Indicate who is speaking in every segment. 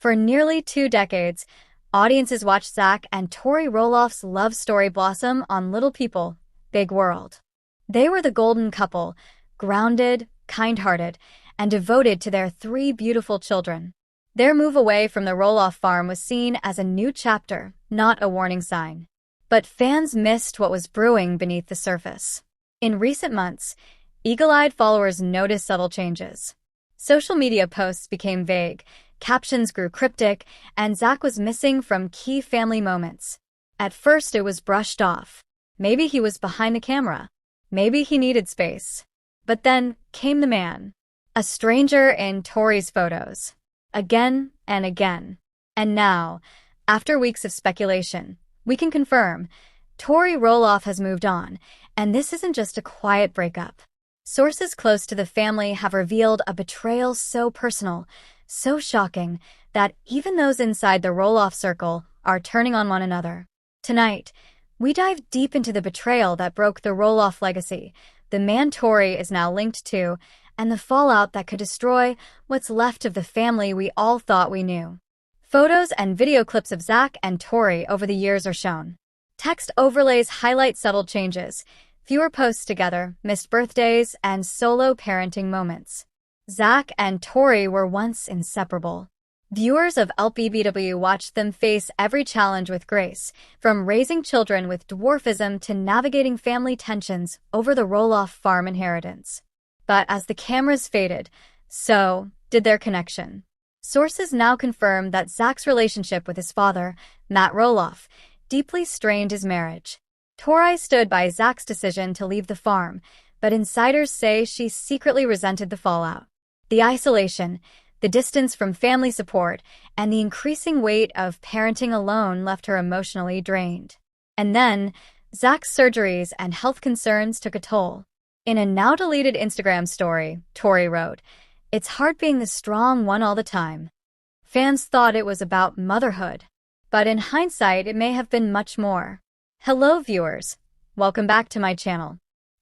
Speaker 1: For nearly 2 decades, audiences watched Zach and Tori Roloff's love story blossom on Little People, Big World. They were the golden couple, grounded, kind-hearted, and devoted to their 3 beautiful children. Their move away from the Roloff farm was seen as a new chapter, not a warning sign. But fans missed what was brewing beneath the surface. In recent months, eagle-eyed followers noticed subtle changes. Social media posts became vague, captions grew cryptic, and Zach was missing from key family moments. At first, it was brushed off. Maybe he was behind the camera. Maybe he needed space. But then came the man. A stranger in Tori's photos. Again and again. And now, after weeks of speculation, we can confirm Tori Roloff has moved on, and this isn't just a quiet breakup. Sources close to the family have revealed a betrayal so personal, so shocking, that even those inside the Roloff circle are turning on one another. Tonight, we dive deep into the betrayal that broke the Roloff legacy, the man Tori is now linked to, and the fallout that could destroy what's left of the family we all thought we knew. Photos and video clips of Zach and Tori over the years are shown. Text overlays highlight subtle changes, fewer posts together, missed birthdays, and solo parenting moments. Zach and Tori were once inseparable. Viewers of LPBW watched them face every challenge with grace, from raising children with dwarfism to navigating family tensions over the Roloff farm inheritance. But as the cameras faded, so did their connection. Sources now confirm that Zach's relationship with his father, Matt Roloff, deeply strained his marriage. Tori stood by Zach's decision to leave the farm, but insiders say she secretly resented the fallout. The isolation, the distance from family support, and the increasing weight of parenting alone left her emotionally drained. And then, Zach's surgeries and health concerns took a toll. In a now-deleted Instagram story, Tori wrote, "It's hard being the strong one all the time." Fans thought it was about motherhood, but in hindsight, it may have been much more. Hello viewers, welcome back to my channel.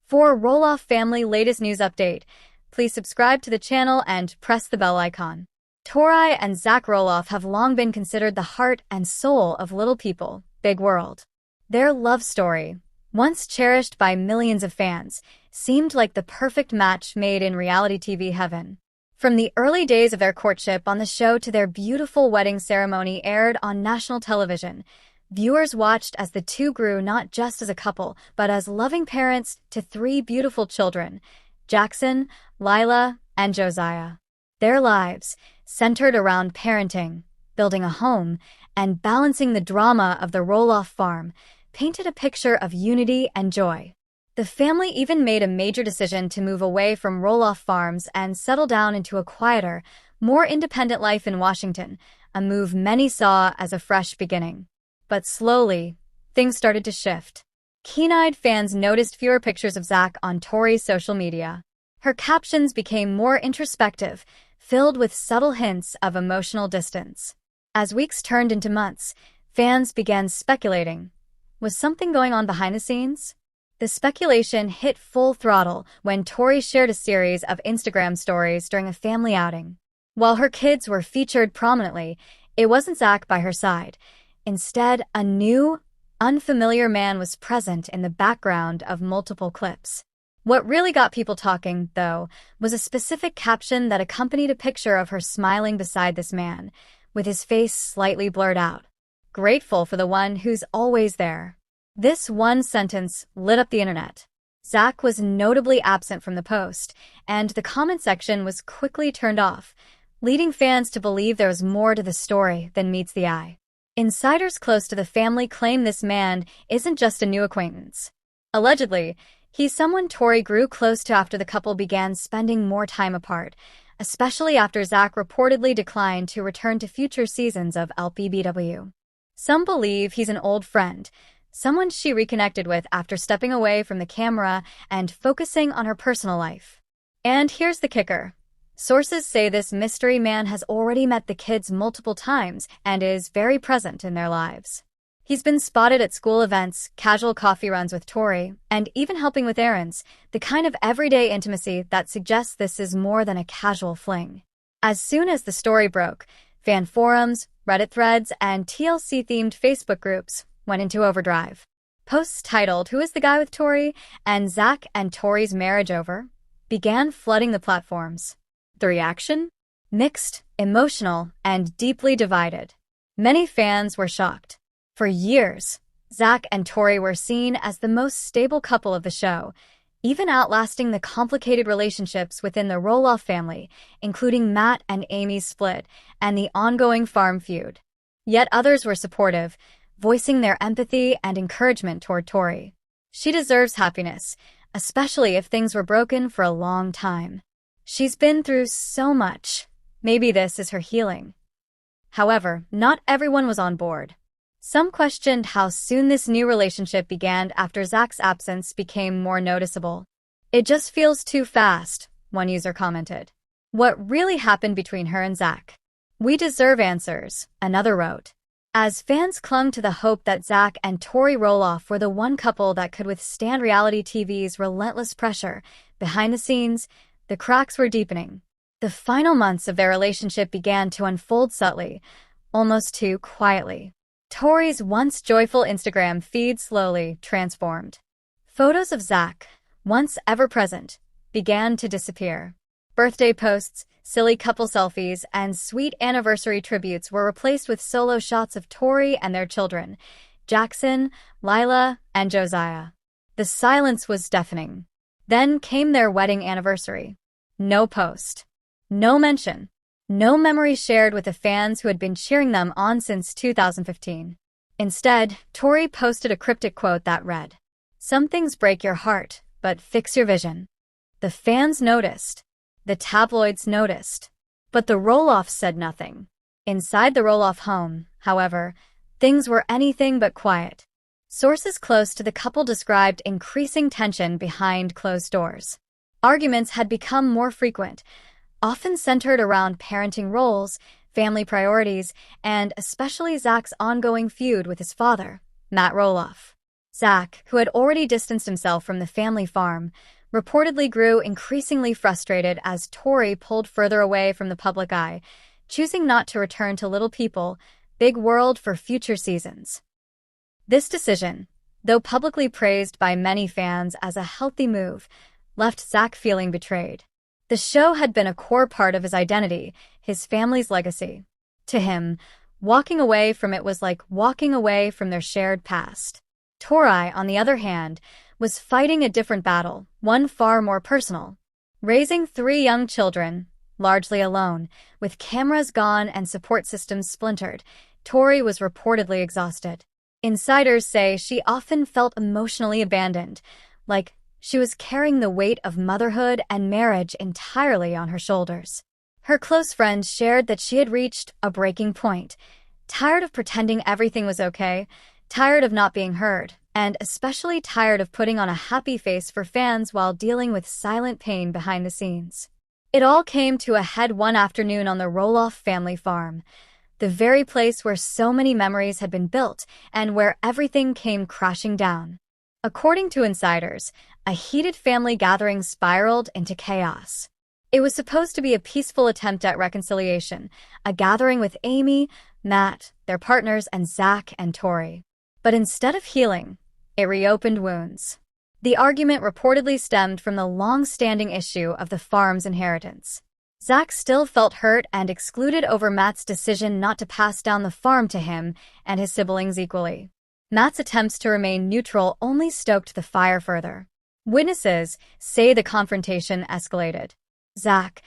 Speaker 1: For Roloff Family latest news update, please subscribe to the channel and press the bell icon. Tori and Zach Roloff have long been considered the heart and soul of Little People, Big World. Their love story, once cherished by millions of fans, seemed like the perfect match made in reality TV heaven. From the early days of their courtship on the show to their beautiful wedding ceremony aired on national television, viewers watched as the two grew not just as a couple, but as loving parents to 3 beautiful children, Jackson, Lilah, and Josiah. Their lives, centered around parenting, building a home, and balancing the drama of the Roloff farm, painted a picture of unity and joy. The family even made a major decision to move away from Roloff farms and settle down into a quieter, more independent life in Washington, a move many saw as a fresh beginning. But slowly, things started to shift. Keen-eyed fans noticed fewer pictures of Zach on Tori's social media. Her captions became more introspective, filled with subtle hints of emotional distance. As weeks turned into months, fans began speculating. Was something going on behind the scenes? The speculation hit full throttle when Tori shared a series of Instagram stories during a family outing. While her kids were featured prominently, it wasn't Zach by her side. Instead, a new, unfamiliar man was present in the background of multiple clips. What really got people talking, though, was a specific caption that accompanied a picture of her smiling beside this man, with his face slightly blurred out. Grateful for the one who's always there. This one sentence lit up the internet. Zach was notably absent from the post, and the comment section was quickly turned off, leading fans to believe there was more to the story than meets the eye. Insiders close to the family claim this man isn't just a new acquaintance. Allegedly, he's someone Tori grew close to after the couple began spending more time apart, especially after Zach reportedly declined to return to future seasons of LPBW. Some believe he's an old friend, someone she reconnected with after stepping away from the camera and focusing on her personal life. And here's the kicker. Sources say this mystery man has already met the kids multiple times and is very present in their lives. He's been spotted at school events, casual coffee runs with Tori, and even helping with errands, the kind of everyday intimacy that suggests this is more than a casual fling. As soon as the story broke, Fan forums, Reddit threads, and TLC-themed Facebook groups went into overdrive. Posts titled, "Who is the guy with Tori?" and "Zach and Tori's marriage over?" began flooding the platforms. The reaction? Mixed, emotional, and deeply divided. Many fans were shocked. For years, Zach and Tori were seen as the most stable couple of the show, even outlasting the complicated relationships within the Roloff family, including Matt and Amy's split and the ongoing farm feud. Yet others were supportive, voicing their empathy and encouragement toward Tori. She deserves happiness, especially if things were broken for a long time. She's been through so much. Maybe this is her healing. However, not everyone was on board. Some questioned how soon this new relationship began after Zach's absence became more noticeable. "It just feels too fast," one user commented. "What really happened between her and Zach? We deserve answers," another wrote. As fans clung to the hope that Zach and Tori Roloff were the one couple that could withstand reality TV's relentless pressure, behind the scenes, the cracks were deepening. The final months of their relationship began to unfold subtly, almost too quietly. Tori's once joyful Instagram feed slowly transformed. Photos of Zach, once ever-present, began to disappear. Birthday posts, silly couple selfies, and sweet anniversary tributes were replaced with solo shots of Tori and their children, Jackson, Lilah, and Josiah. The silence was deafening. Then came their wedding anniversary. No post. No mention. No memory shared with the fans who had been cheering them on since 2015. Instead, Tori posted a cryptic quote that read, "Some things break your heart, but fix your vision." The fans noticed. The tabloids noticed. But the Roloffs said nothing. Inside the Roloff home, however, things were anything but quiet. Sources close to the couple described increasing tension behind closed doors. Arguments had become more frequent, often centered around parenting roles, family priorities, and especially Zach's ongoing feud with his father, Matt Roloff. Zach, who had already distanced himself from the family farm, reportedly grew increasingly frustrated as Tori pulled further away from the public eye, choosing not to return to Little People, Big World for future seasons. This decision, though publicly praised by many fans as a healthy move, left Zach feeling betrayed. The show had been a core part of his identity, his family's legacy. To him, walking away from it was like walking away from their shared past. Tori, on the other hand, was fighting a different battle, one far more personal. Raising 3 young children, largely alone, with cameras gone and support systems splintered, Tori was reportedly exhausted. Insiders say she often felt emotionally abandoned, like she was carrying the weight of motherhood and marriage entirely on her shoulders. Her close friends shared that she had reached a breaking point, tired of pretending everything was okay, tired of not being heard, and especially tired of putting on a happy face for fans while dealing with silent pain behind the scenes. It all came to a head one afternoon on the Roloff family farm, the very place where so many memories had been built and where everything came crashing down. According to insiders, a heated family gathering spiraled into chaos. It was supposed to be a peaceful attempt at reconciliation, a gathering with Amy, Matt, their partners, and Zach and Tori. But instead of healing, it reopened wounds. The argument reportedly stemmed from the long-standing issue of the farm's inheritance. Zach still felt hurt and excluded over Matt's decision not to pass down the farm to him and his siblings equally. Matt's attempts to remain neutral only stoked the fire further. Witnesses say the confrontation escalated. Zach,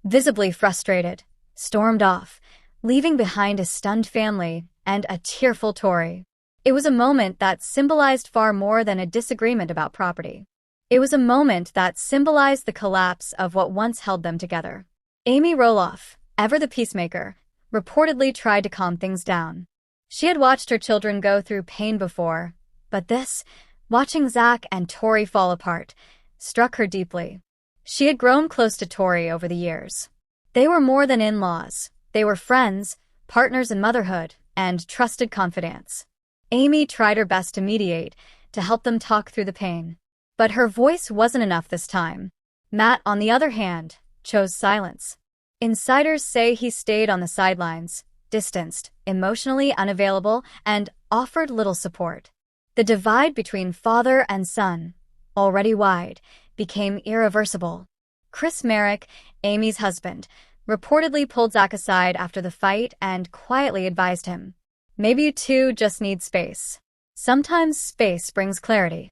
Speaker 1: visibly frustrated, stormed off, leaving behind a stunned family and a tearful Tori. It was a moment that symbolized far more than a disagreement about property. It was a moment that symbolized the collapse of what once held them together. Amy Roloff, ever the peacemaker, reportedly tried to calm things down. She had watched her children go through pain before, but this, watching Zach and Tori fall apart, struck her deeply. She had grown close to Tori over the years. They were more than in-laws. They were friends, partners in motherhood, and trusted confidants. Amy tried her best to mediate, to help them talk through the pain. But her voice wasn't enough this time. Matt, on the other hand, chose silence. Insiders say he stayed on the sidelines, distanced, emotionally unavailable, and offered little support. The divide between father and son, already wide, became irreversible. Chris Merrick, Amy's husband, reportedly pulled Zach aside after the fight and quietly advised him, "Maybe you two just need space." Sometimes space brings clarity.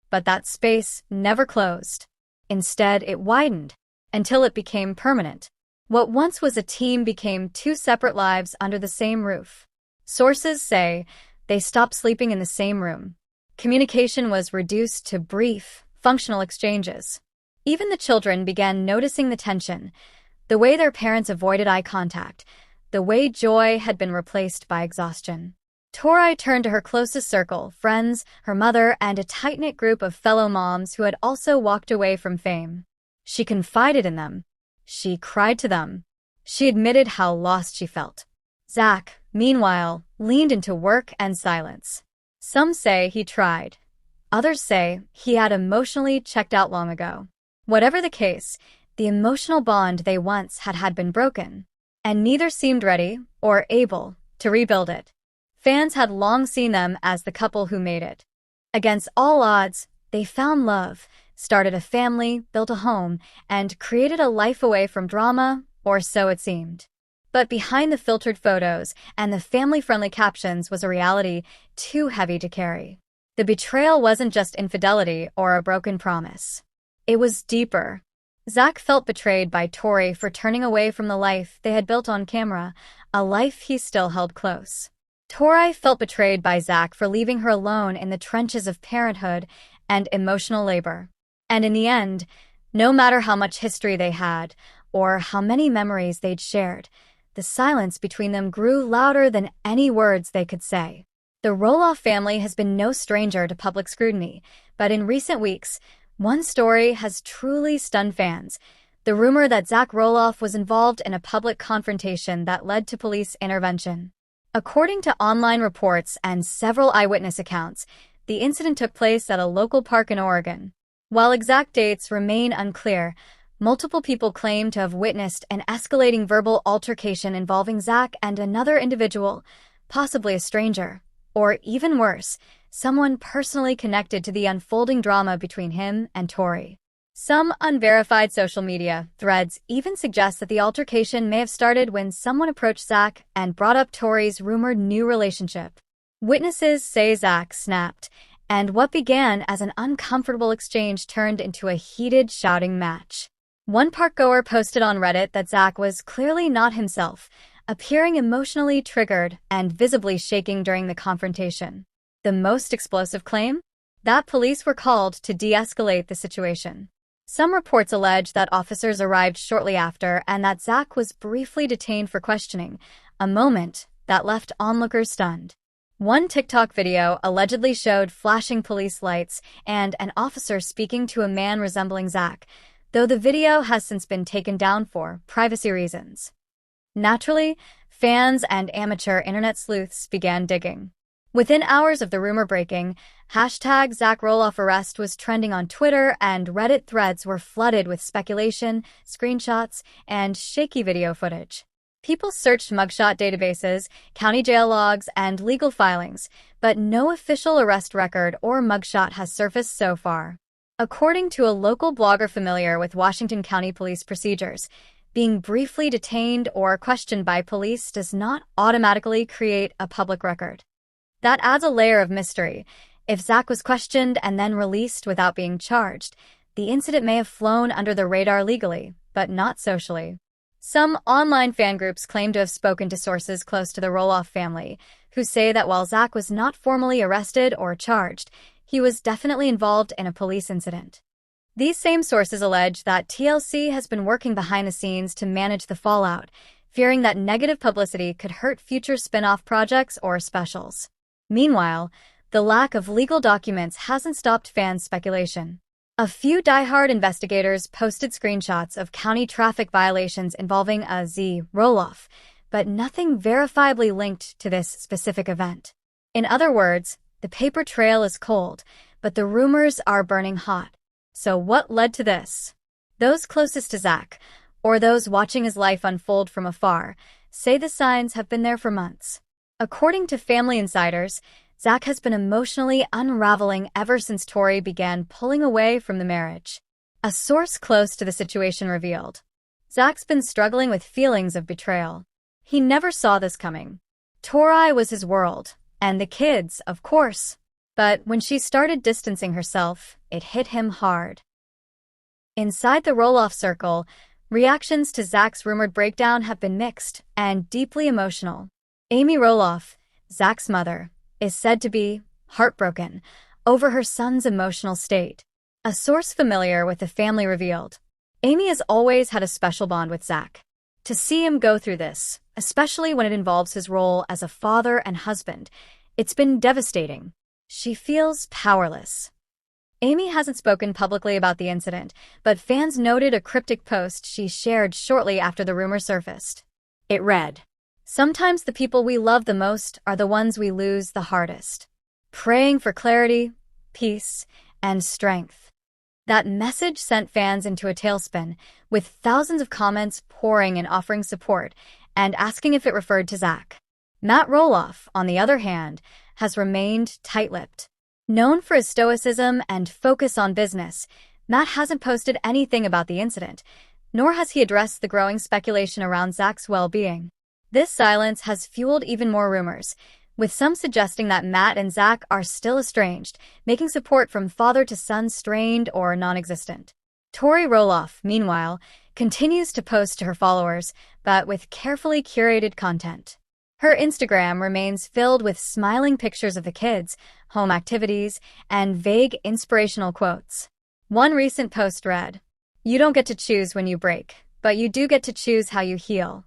Speaker 1: But that space never closed. Instead, it widened until it became permanent. What once was a team became two separate lives under the same roof. Sources say they stopped sleeping in the same room. Communication was reduced to brief, functional exchanges. Even the children began noticing the tension, the way their parents avoided eye contact, the way joy had been replaced by exhaustion. Tori turned to her closest circle, friends, her mother, and a tight-knit group of fellow moms who had also walked away from fame. She confided in them. She cried to them. She admitted how lost she felt. Zach, meanwhile, leaned into work and silence. Some say he tried. Others say he had emotionally checked out long ago. Whatever the case, the emotional bond they once had been broken, and neither seemed ready or able to rebuild it. Fans had long seen them as the couple who made it. Against all odds, they found love, started a family, built a home, and created a life away from drama, or so it seemed. But behind the filtered photos and the family-friendly captions was a reality too heavy to carry. The betrayal wasn't just infidelity or a broken promise. It was deeper. Zach felt betrayed by Tori for turning away from the life they had built on camera, a life he still held close. Tori felt betrayed by Zach for leaving her alone in the trenches of parenthood and emotional labor. And in the end, no matter how much history they had, or how many memories they'd shared, the silence between them grew louder than any words they could say. The Roloff family has been no stranger to public scrutiny, but in recent weeks, one story has truly stunned fans: the rumor that Zach Roloff was involved in a public confrontation that led to police intervention. According to online reports and several eyewitness accounts, the incident took place at a local park in Oregon. While exact dates remain unclear, multiple people claim to have witnessed an escalating verbal altercation involving Zach and another individual, possibly a stranger, or even worse, someone personally connected to the unfolding drama between him and Tori. Some unverified social media threads even suggest that the altercation may have started when someone approached Zach and brought up Tori's rumored new relationship. Witnesses say Zach snapped, and what began as an uncomfortable exchange turned into a heated shouting match. One parkgoer posted on Reddit that Zach was clearly not himself, appearing emotionally triggered and visibly shaking during the confrontation. The most explosive claim? That police were called to de-escalate the situation. Some reports allege that officers arrived shortly after and that Zach was briefly detained for questioning, a moment that left onlookers stunned. One TikTok video allegedly showed flashing police lights and an officer speaking to a man resembling Zach, though the video has since been taken down for privacy reasons. Naturally, fans and amateur internet sleuths began digging. Within hours of the rumor breaking, hashtag Zach Roloff arrest was trending on Twitter, and Reddit threads were flooded with speculation, screenshots, and shaky video footage. People searched mugshot databases, county jail logs, and legal filings, but no official arrest record or mugshot has surfaced so far. According to a local blogger familiar with Washington County police procedures, being briefly detained or questioned by police does not automatically create a public record. That adds a layer of mystery. If Zach was questioned and then released without being charged, the incident may have flown under the radar legally, but not socially. Some online fan groups claim to have spoken to sources close to the Roloff family, who say that while Zach was not formally arrested or charged, he was definitely involved in a police incident. These same sources allege that TLC has been working behind the scenes to manage the fallout, fearing that negative publicity could hurt future spin-off projects or specials. Meanwhile, the lack of legal documents hasn't stopped fans' speculation. A few diehard investigators posted screenshots of county traffic violations involving a Z. Roloff, but nothing verifiably linked to this specific event. In other words, the paper trail is cold, but the rumors are burning hot. So what led to this? Those closest to Zach, or those watching his life unfold from afar, say the signs have been there for months. According to family insiders, Zach has been emotionally unraveling ever since Tori began pulling away from the marriage. A source close to the situation revealed, Zach's been struggling with feelings of betrayal. He never saw this coming. Tori was his world, and the kids, of course. But when she started distancing herself, it hit him hard. Inside the Roloff circle, reactions to Zach's rumored breakdown have been mixed and deeply emotional. Amy Roloff, Zach's mother, is said to be heartbroken over her son's emotional state. A source familiar with the family revealed, Amy has always had a special bond with Zach. To see him go through this, especially when it involves his role as a father and husband, it's been devastating. She feels powerless. Amy hasn't spoken publicly about the incident, but fans noted a cryptic post she shared shortly after the rumor surfaced. It read, "Sometimes the people we love the most are the ones we lose the hardest. Praying for clarity, peace, and strength." That message sent fans into a tailspin, with thousands of comments pouring and offering support and asking if it referred to Zach. Matt Roloff, on the other hand, has remained tight-lipped. Known for his stoicism and focus on business, Matt hasn't posted anything about the incident, nor has he addressed the growing speculation around Zach's well-being. This silence has fueled even more rumors, with some suggesting that Matt and Zach are still estranged, making support from father to son strained or non-existent. Tori Roloff, meanwhile, continues to post to her followers, but with carefully curated content. Her Instagram remains filled with smiling pictures of the kids, home activities, and vague inspirational quotes. One recent post read, "You don't get to choose when you break, but you do get to choose how you heal."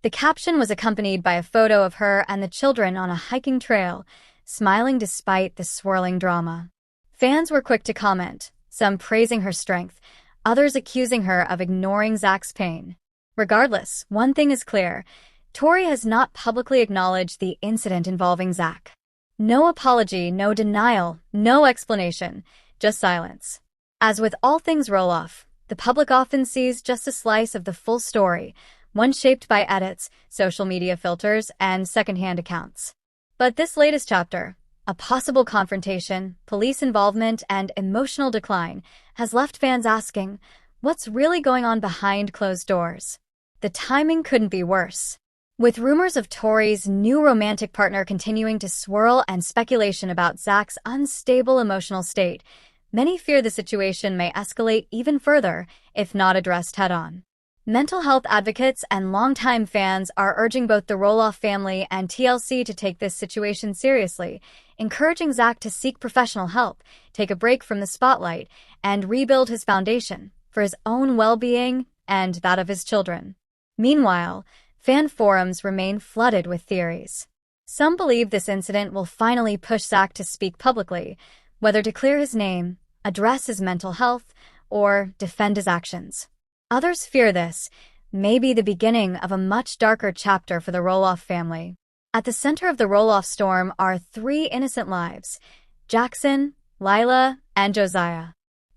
Speaker 1: The caption was accompanied by a photo of her and the children on a hiking trail, smiling despite the swirling drama. Fans were quick to comment, some praising her strength, others accusing her of ignoring Zach's pain. Regardless, one thing is clear: Tori has not publicly acknowledged the incident involving Zach. No apology, no denial, no explanation, just silence. As with all things Roloff, the public often sees just a slice of the full story, one shaped by edits, social media filters, and secondhand accounts. But this latest chapter, a possible confrontation, police involvement, and emotional decline, has left fans asking, what's really going on behind closed doors? The timing couldn't be worse. With rumors of Tori's new romantic partner continuing to swirl and speculation about Zach's unstable emotional state, many fear the situation may escalate even further if not addressed head-on. Mental health advocates and longtime fans are urging both the Roloff family and TLC to take this situation seriously, encouraging Zach to seek professional help, take a break from the spotlight, and rebuild his foundation for his own well-being and that of his children. Meanwhile, fan forums remain flooded with theories. Some believe this incident will finally push Zach to speak publicly, whether to clear his name, address his mental health, or defend his actions. Others fear this may be the beginning of a much darker chapter for the Roloff family. At the center of the Roloff storm are three innocent lives: Jackson, Lilah, and Josiah.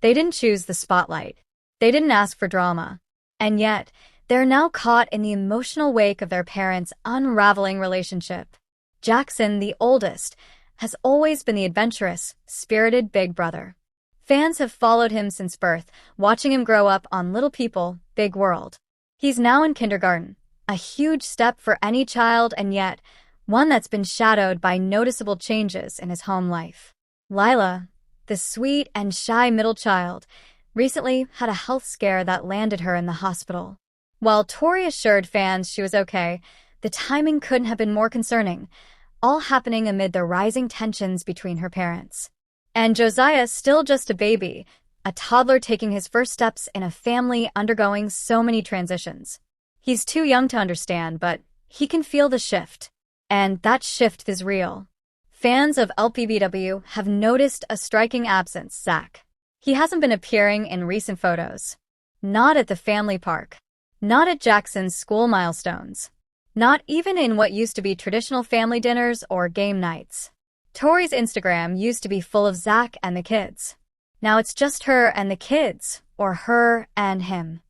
Speaker 1: They didn't choose the spotlight. They didn't ask for drama. And yet, they're now caught in the emotional wake of their parents' unraveling relationship. Jackson, the oldest, has always been the adventurous, spirited big brother. Fans have followed him since birth, watching him grow up on Little People, Big World. He's now in kindergarten, a huge step for any child, and yet one that's been shadowed by noticeable changes in his home life. Lilah, the sweet and shy middle child, recently had a health scare that landed her in the hospital. While Tori assured fans she was okay, the timing couldn't have been more concerning, all happening amid the rising tensions between her parents. And Josiah, still just a baby, a toddler taking his first steps in a family undergoing so many transitions. He's too young to understand, but he can feel the shift. And that shift is real. Fans of LPBW have noticed a striking absence: Zach. He hasn't been appearing in recent photos. Not at the family park. Not at Jackson's school milestones. Not even in what used to be traditional family dinners or game nights. Tori's Instagram used to be full of Zach and the kids. Now it's just her and the kids, or her and him.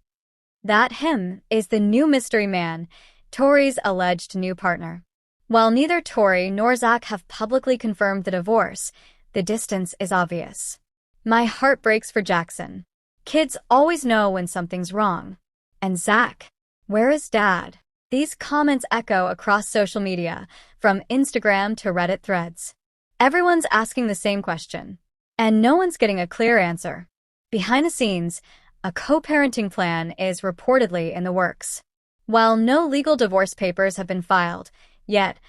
Speaker 1: That him is the new mystery man, Tori's alleged new partner. While neither Tori nor Zach have publicly confirmed the divorce, the distance is obvious. My heart breaks for Jackson. Kids always know when something's wrong. And Zach, where is Dad? These comments echo across social media, from Instagram to Reddit threads. Everyone's asking the same question, and no one's getting a clear answer. Behind the scenes, a co-parenting plan is reportedly in the works. While no legal divorce papers have been filed, yet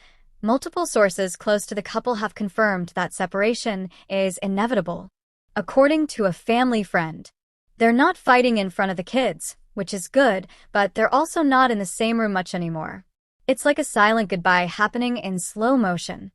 Speaker 1: multiple sources close to the couple have confirmed that separation is inevitable. According to a family friend, they're not fighting in front of the kids, which is good, but they're also not in the same room much anymore. It's like a silent goodbye happening in slow motion.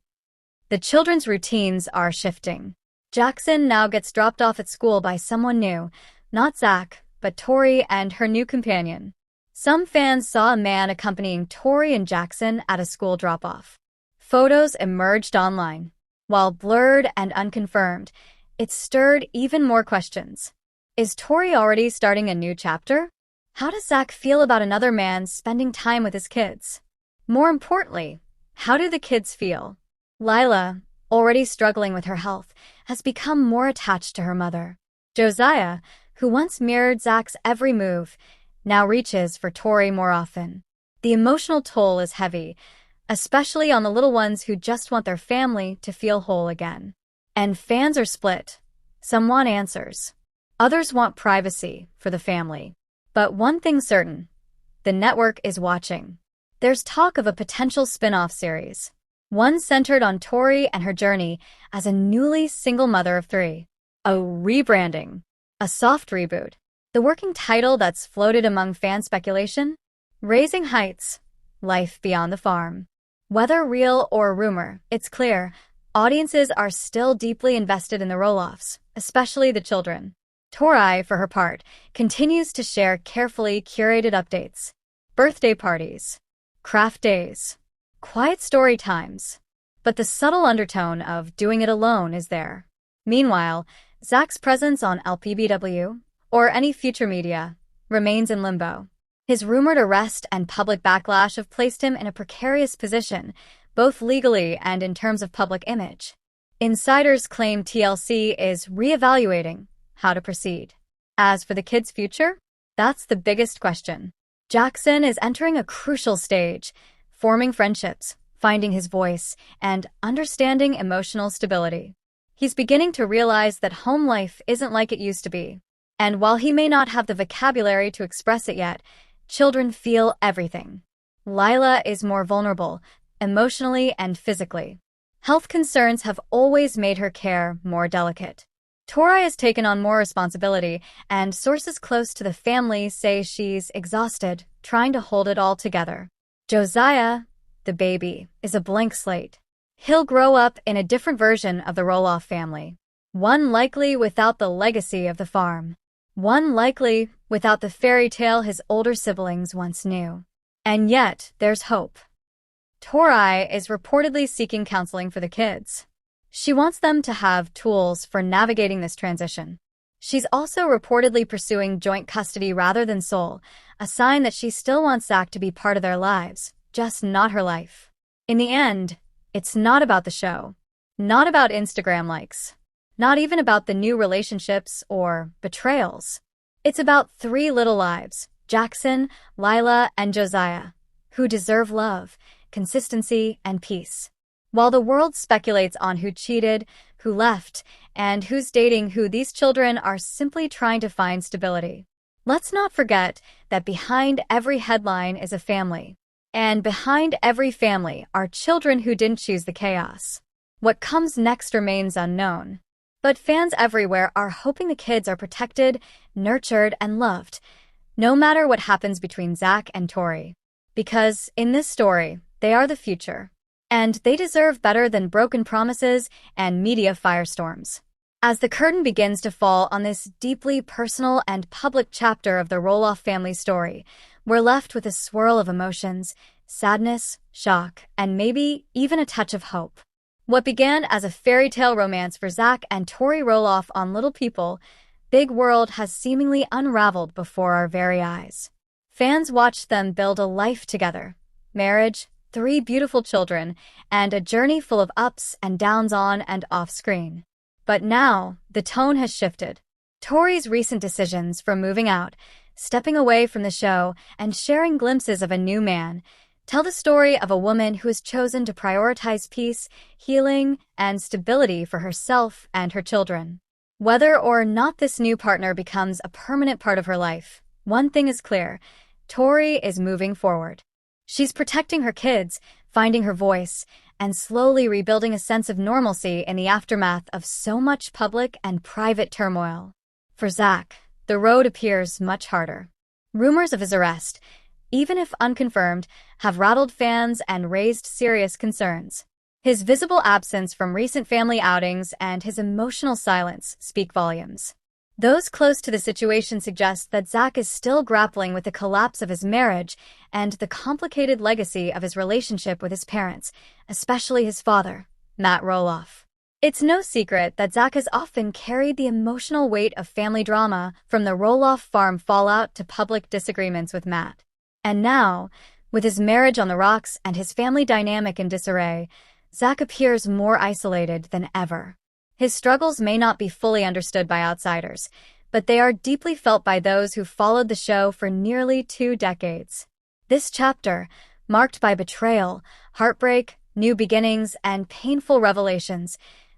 Speaker 1: The children's routines are shifting. Jackson now gets dropped off at school by someone new, not Zach, but Tori and her new companion. Some fans saw a man accompanying Tori and Jackson at a school drop-off. Photos emerged online. While blurred and unconfirmed, it stirred even more questions. Is Tori already starting a new chapter? How does Zach feel about another man spending time with his kids? More importantly, how do the kids feel? Lilah, already struggling with her health, has become more attached to her mother. Josiah, who once mirrored Zach's every move, now reaches for Tori more often. The emotional toll is heavy, especially on the little ones who just want their family to feel whole again. And fans are split. Some want answers. Others want privacy for the family. But one thing's certain, the network is watching. There's talk of a potential spin-off series, one centered on Tori and her journey as a newly single mother of 3. A rebranding, a soft reboot. The working title that's floated among fan speculation? Raising Heights, Life Beyond the Farm. Whether real or rumor, it's clear, audiences are still deeply invested in the Roloffs, especially the children. Tori, for her part, continues to share carefully curated updates. Birthday parties, craft days, quiet story times. But the subtle undertone of doing it alone is there. Meanwhile, Zach's presence on LPBW, or any future media, remains in limbo. His rumored arrest and public backlash have placed him in a precarious position, both legally and in terms of public image. Insiders claim TLC is reevaluating how to proceed. As for the kids' future, that's the biggest question. Jackson is entering a crucial stage, forming friendships, finding his voice, and understanding emotional stability. He's beginning to realize that home life isn't like it used to be. And while he may not have the vocabulary to express it yet, children feel everything. Lilah is more vulnerable, emotionally and physically. Health concerns have always made her care more delicate. Tori has taken on more responsibility, and sources close to the family say she's exhausted, trying to hold it all together. Josiah, the baby, is a blank slate. He'll grow up in a different version of the Roloff family. One likely without the legacy of the farm. One likely without the fairy tale his older siblings once knew. And yet, there's hope. Tori is reportedly seeking counseling for the kids. She wants them to have tools for navigating this transition. She's also reportedly pursuing joint custody rather than sole, a sign that she still wants Zach to be part of their lives, just not her life. In the end, it's not about the show. Not about Instagram likes. Not even about the new relationships or betrayals. It's about 3 little lives, Jackson, Lilah, and Josiah, who deserve love, consistency, and peace. While the world speculates on who cheated, who left, and who's dating who, these children are simply trying to find stability. Let's not forget that behind every headline is a family. And behind every family are children who didn't choose the chaos. What comes next remains unknown. But fans everywhere are hoping the kids are protected, nurtured, and loved, no matter what happens between Zach and Tori. Because, in this story, they are the future. And they deserve better than broken promises and media firestorms. As the curtain begins to fall on this deeply personal and public chapter of the Roloff family story, we're left with a swirl of emotions, sadness, shock, and maybe even a touch of hope. What began as a fairy tale romance for Zach and Tori Roloff on Little People, Big World has seemingly unraveled before our very eyes. Fans watched them build a life together. Marriage, 3 beautiful children, and a journey full of ups and downs on and off screen. But now, the tone has shifted. Tori's recent decisions from moving out, stepping away from the show, and sharing glimpses of a new man tell the story of a woman who has chosen to prioritize peace, healing, and stability for herself and her children. Whether or not this new partner becomes a permanent part of her life, one thing is clear: Tori is moving forward. She's protecting her kids, finding her voice, and slowly rebuilding a sense of normalcy in the aftermath of so much public and private turmoil. For Zach, the road appears much harder. Rumors of his arrest, even if unconfirmed, have rattled fans and raised serious concerns. His visible absence from recent family outings and his emotional silence speak volumes. Those close to the situation suggest that Zach is still grappling with the collapse of his marriage and the complicated legacy of his relationship with his parents, especially his father, Matt Roloff. It's no secret that Zach has often carried the emotional weight of family drama, from the Roloff farm fallout to public disagreements with Matt. And now, with his marriage on the rocks and his family dynamic in disarray, Zach appears more isolated than ever. His struggles may not be fully understood by outsiders, but they are deeply felt by those who followed the show for nearly 2 decades. This chapter, marked by betrayal, heartbreak, new beginnings, and painful revelations,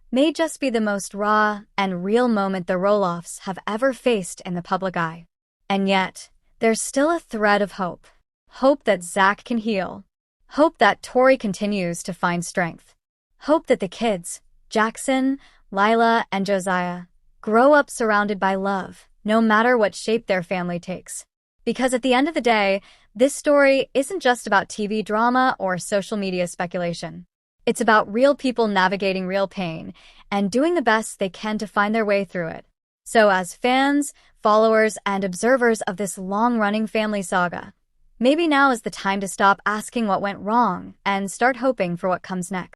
Speaker 1: may just be the most raw and real moment the Roloffs have ever faced in the public eye. And yet, there's still a thread of hope. Hope that Zach can heal. Hope that Tori continues to find strength. Hope that the kids, Jackson, Lilah, and Josiah, grow up surrounded by love, no matter what shape their family takes. Because at the end of the day, this story isn't just about TV drama or social media speculation. It's about real people navigating real pain and doing the best they can to find their way through it. So as fans, followers, and observers of this long-running family saga, maybe now is the time to stop asking what went wrong and start hoping for what comes next.